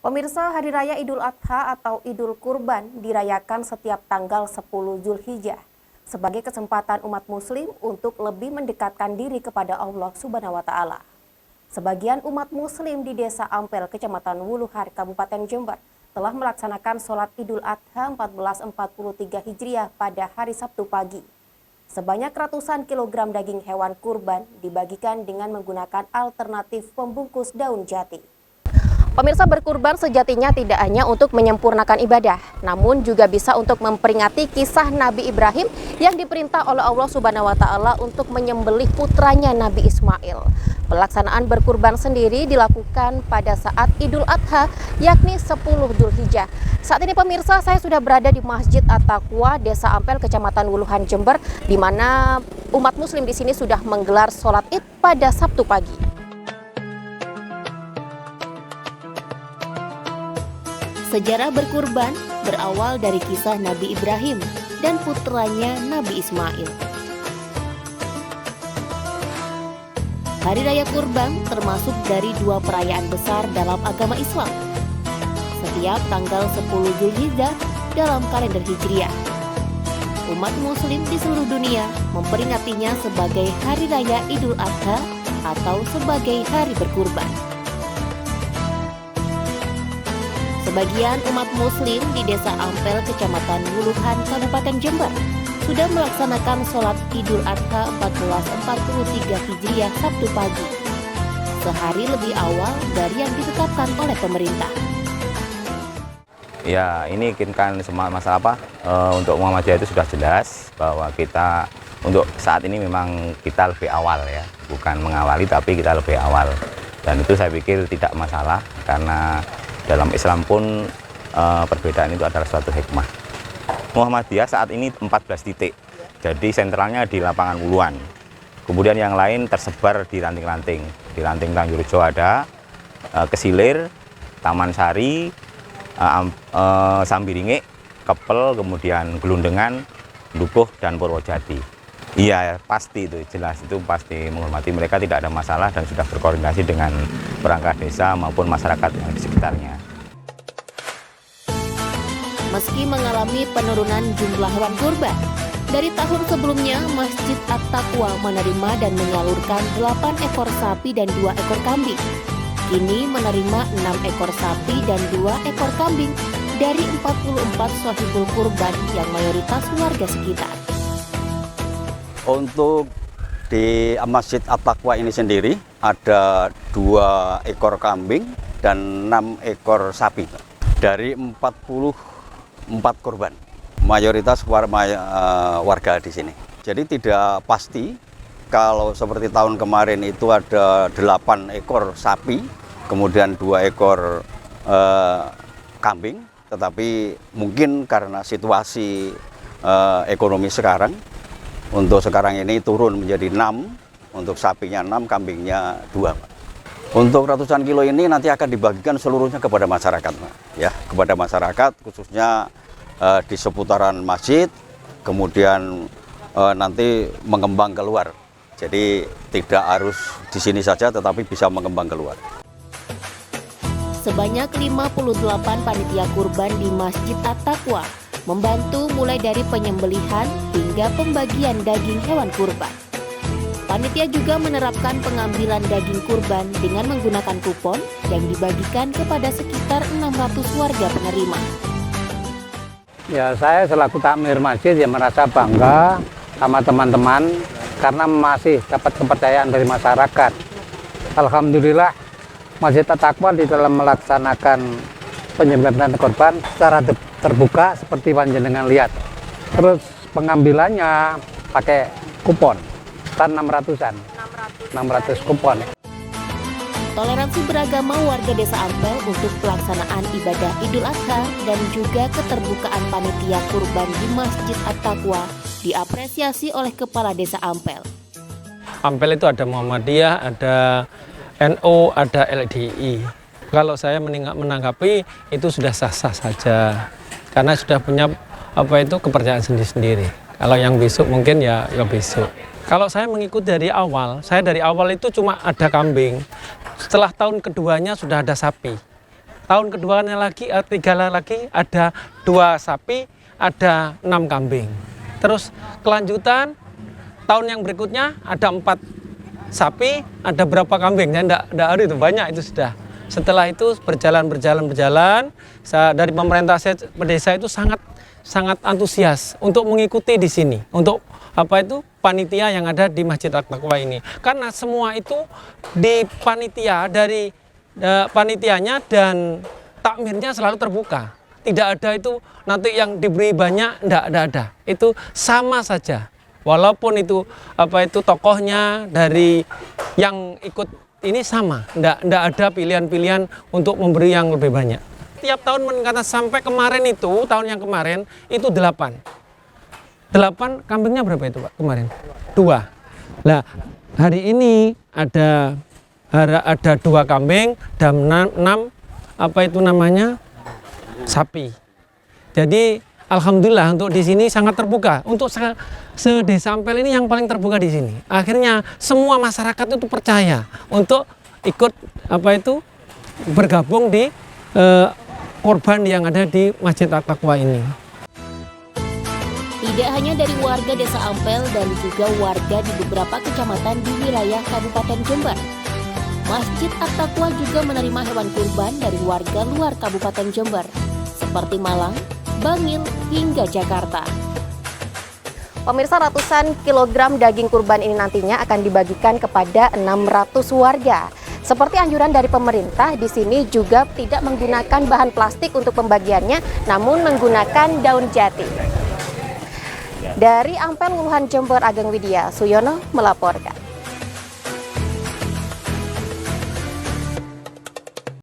Pemirsa, Hari Raya Idul Adha atau Idul Kurban dirayakan setiap tanggal 10 Zulhijjah sebagai kesempatan umat muslim untuk lebih mendekatkan diri kepada Allah Subhanahu wa Ta'ala. Sebagian umat muslim di Desa Ampel, Kecamatan Wuluhar, Kabupaten Jember telah melaksanakan sholat Idul Adha 1443 Hijriah pada hari Sabtu pagi. Sebanyak ratusan kilogram daging hewan kurban dibagikan dengan menggunakan alternatif pembungkus daun jati. Pemirsa, berkurban sejatinya tidak hanya untuk menyempurnakan ibadah, namun juga bisa untuk memperingati kisah Nabi Ibrahim yang diperintah oleh Allah Subhanahu wa Ta'ala untuk menyembelih putranya Nabi Ismail. Pelaksanaan berkurban sendiri dilakukan pada saat Idul Adha, yakni 10 Zulhijjah. Saat ini pemirsa, saya sudah berada di Masjid At-Taqwa, Desa Ampel, Kecamatan Wuluhan, Jember, di mana umat muslim di sini sudah menggelar sholat Id pada Sabtu pagi. Sejarah berkurban berawal dari kisah Nabi Ibrahim dan putranya Nabi Ismail. Hari Raya Kurban termasuk dari dua perayaan besar dalam agama Islam. Setiap tanggal 10 Zulhijjah dalam kalender Hijriah. Umat muslim di seluruh dunia memperingatinya sebagai Hari Raya Idul Adha atau sebagai hari berkurban. Sebagian umat muslim di Desa Ampel, Kecamatan Wuluhan, Kabupaten Jember sudah melaksanakan sholat Idul Adha 1443 Hijriah Sabtu pagi, sehari lebih awal dari yang ditetapkan oleh pemerintah. Ya, ini kan masalah apa? Untuk Muhammadiyah itu sudah jelas bahwa kita untuk saat ini memang kita lebih awal ya, bukan mengawali tapi kita lebih awal. Dan itu saya pikir tidak masalah karena dalam Islam pun perbedaan itu adalah suatu hikmah. Muhammadiyah saat ini 14 titik, jadi sentralnya di lapangan Wuluhan. Kemudian yang lain tersebar di ranting-ranting. Di ranting Tanjurjo ada, Kesilir, Taman Sari, Sambiringe, Kepel, kemudian Gelundengan, Dukuh, dan Purwojati. Iya, pasti itu jelas, itu pasti menghormati, mereka tidak ada masalah dan sudah berkoordinasi dengan perangkat desa maupun masyarakat yang di sekitarnya. Meski mengalami penurunan jumlah hewan kurban, dari tahun sebelumnya Masjid At-Taqwa menerima dan menyalurkan 8 ekor sapi dan 2 ekor kambing. Kini menerima 6 ekor sapi dan 2 ekor kambing dari 44 shahibul kurban yang mayoritas warga sekitar. Untuk di Masjid At-Taqwa ini sendiri ada 2 ekor kambing dan 6 ekor sapi dari 44 korban, mayoritas warga di sini. Jadi tidak pasti kalau seperti tahun kemarin itu ada 8 ekor sapi, kemudian 2 ekor kambing, tetapi mungkin karena situasi ekonomi sekarang, untuk sekarang ini turun menjadi 6, untuk sapinya 6, kambingnya 2. Untuk ratusan kilo ini nanti akan dibagikan seluruhnya kepada masyarakat, ya, kepada masyarakat khususnya di seputaran masjid, kemudian nanti mengembang keluar. Jadi tidak harus di sini saja, tetapi bisa mengembang keluar. Sebanyak 58 panitia kurban di Masjid At-Taqwa membantu mulai dari penyembelihan hingga pembagian daging hewan kurban. Panitia juga menerapkan pengambilan daging kurban dengan menggunakan kupon yang dibagikan kepada sekitar 600 warga penerima. Ya, saya selaku takmir masjid ya merasa bangga sama teman-teman karena masih dapat kepercayaan dari masyarakat. Alhamdulillah, Masjid At-Taqwa di dalam melaksanakan penyembelihan korban secara terbuka seperti panjenengan lihat. Terus pengambilannya pakai kupon. 600 kupon. Toleransi beragama warga Desa Ampel untuk pelaksanaan ibadah Idul Adha dan juga keterbukaan panitia kurban di Masjid At-Taqwa diapresiasi oleh Kepala Desa Ampel. Ampel itu ada Muhammadiyah, ada NU, ada LDI. Kalau saya menanggapi itu sudah sah-sah saja karena sudah punya kepercayaan sendiri-sendiri. Kalau yang besok mungkin ya besok. Kalau saya mengikuti dari awal, itu cuma ada kambing. Setelah tahun keduanya sudah ada sapi. tahun keduanya lagi, tiga lagi ada 2 sapi, ada 6 kambing. Terus kelanjutan tahun yang berikutnya ada 4 sapi, ada berapa kambing? Ya enggak ada itu, banyak itu sudah. Setelah itu berjalan, dari pemerintah desa itu sangat antusias untuk mengikuti di sini, untuk panitia yang ada di Masjid At-Taqwa ini. Karena semua itu di panitia, dari panitianya dan takmirnya selalu terbuka. Tidak ada itu nanti yang diberi banyak, enggak ada. Itu sama saja. Walaupun itu tokohnya dari yang ikut ini sama, enggak ada pilihan-pilihan untuk memberi yang lebih banyak. Tiap tahun meningkat sampai kemarin itu, tahun yang kemarin itu 8 kambingnya berapa itu Pak kemarin? 2. Nah hari ini ada 2 kambing dan 6 sapi. Jadi alhamdulillah untuk di sini sangat terbuka. Untuk sedesa Ampel ini yang paling terbuka di sini. Akhirnya semua masyarakat itu percaya untuk ikut bergabung di korban yang ada di Masjid At-Taqwa ini. Tidak hanya dari warga Desa Ampel dan juga warga di beberapa kecamatan di wilayah Kabupaten Jember, Masjid At-Taqwa juga menerima hewan kurban dari warga luar Kabupaten Jember, seperti Malang, Bangil, hingga Jakarta. Pemirsa, ratusan kilogram daging kurban ini nantinya akan dibagikan kepada 600 warga. Seperti anjuran dari pemerintah, di sini juga tidak menggunakan bahan plastik untuk pembagiannya, namun menggunakan daun jati. Dari Ampel, Wuhan, Jember, Ageng Widya Suyono melaporkan.